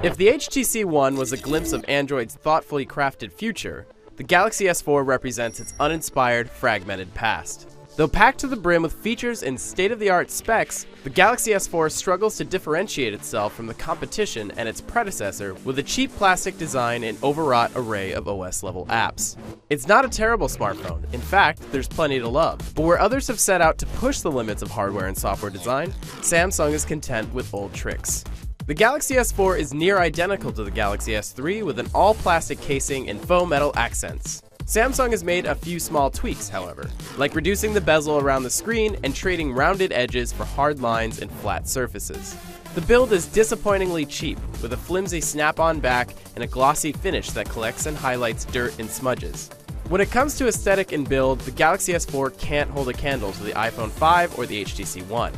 If the HTC One was a glimpse of Android's thoughtfully crafted future, the Galaxy S4 represents its uninspired, fragmented past. Though packed to the brim with features and state-of-the-art specs, the Galaxy S4 struggles to differentiate itself from the competition and its predecessor with a cheap plastic design and overwrought array of OS-level apps. It's not a terrible smartphone. In fact, there's plenty to love. But where others have set out to push the limits of hardware and software design, Samsung is content with old tricks. The Galaxy S4 is near identical to the Galaxy S3 with an all-plastic casing and faux metal accents. Samsung has made a few small tweaks, however, like reducing the bezel around the screen and trading rounded edges for hard lines and flat surfaces. The build is disappointingly cheap, with a flimsy snap-on back and a glossy finish that collects and highlights dirt and smudges. When it comes to aesthetic and build, the Galaxy S4 can't hold a candle to the iPhone 5 or the HTC One.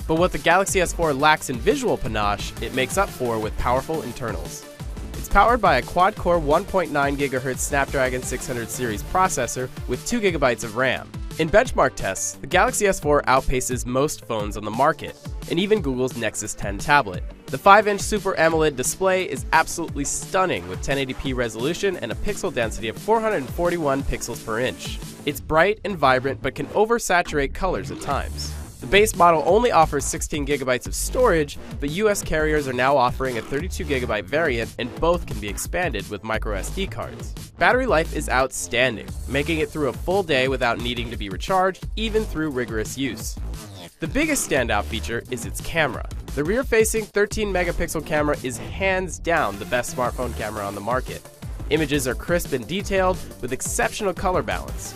But what the Galaxy S4 lacks in visual panache, it makes up for with powerful internals. It's powered by a quad-core 1.9 GHz Snapdragon 600 series processor with 2 GB of RAM. In benchmark tests, the Galaxy S4 outpaces most phones on the market, and even Google's Nexus 10 tablet. The 5-inch Super AMOLED display is absolutely stunning with 1080p resolution and a pixel density of 441 pixels per inch. It's bright and vibrant but can oversaturate colors at times. The base model only offers 16 GB of storage, but US carriers are now offering a 32 GB variant, and both can be expanded with microSD cards. Battery life is outstanding, making it through a full day without needing to be recharged, even through rigorous use. The biggest standout feature is its camera. The rear-facing 13-megapixel camera is hands down the best smartphone camera on the market. Images are crisp and detailed, with exceptional color balance.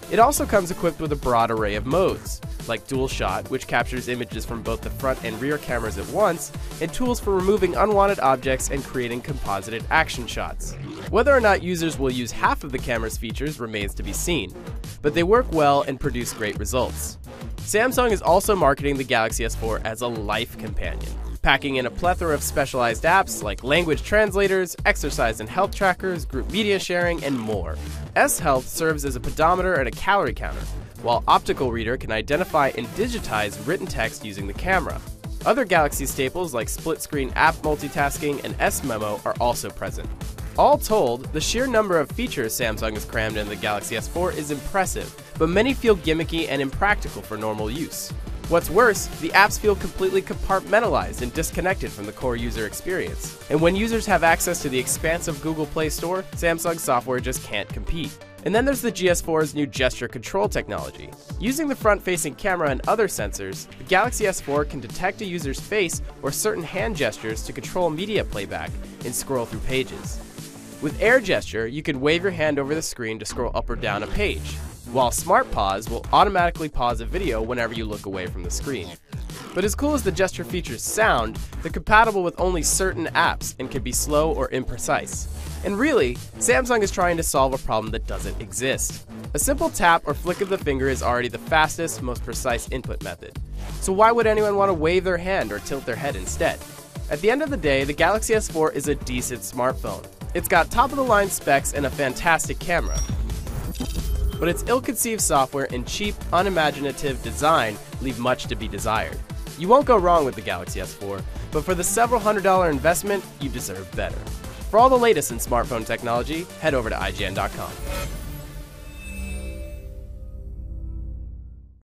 It also comes equipped with a broad array of modes, like Dual Shot, which captures images from both the front and rear cameras at once, and tools for removing unwanted objects and creating composited action shots. Whether or not users will use half of the camera's features remains to be seen, but they work well and produce great results. Samsung is also marketing the Galaxy S4 as a life companion, packing in a plethora of specialized apps like language translators, exercise and health trackers, group media sharing, and more. S-Health serves as a pedometer and a calorie counter, while Optical Reader can identify and digitize written text using the camera. Other Galaxy staples like split-screen app multitasking and S-Memo are also present. All told, the sheer number of features Samsung has crammed in the Galaxy S4 is impressive, but many feel gimmicky and impractical for normal use. What's worse, the apps feel completely compartmentalized and disconnected from the core user experience. And when users have access to the expansive Google Play Store, Samsung software just can't compete. And then there's the GS4's new gesture control technology. Using the front-facing camera and other sensors, the Galaxy S4 can detect a user's face or certain hand gestures to control media playback and scroll through pages. With Air Gesture, you can wave your hand over the screen to scroll up or down a page, while Smart Pause will automatically pause a video whenever you look away from the screen. But as cool as the gesture features sound, they're compatible with only certain apps and can be slow or imprecise. And really, Samsung is trying to solve a problem that doesn't exist. A simple tap or flick of the finger is already the fastest, most precise input method. So why would anyone want to wave their hand or tilt their head instead? At the end of the day, the Galaxy S4 is a decent smartphone. It's got top-of-the-line specs and a fantastic camera. But its ill-conceived software and cheap, unimaginative design leave much to be desired. You won't go wrong with the Galaxy S4, but for the several $100 investment, you deserve better. For all the latest in smartphone technology, head over to IGN.com.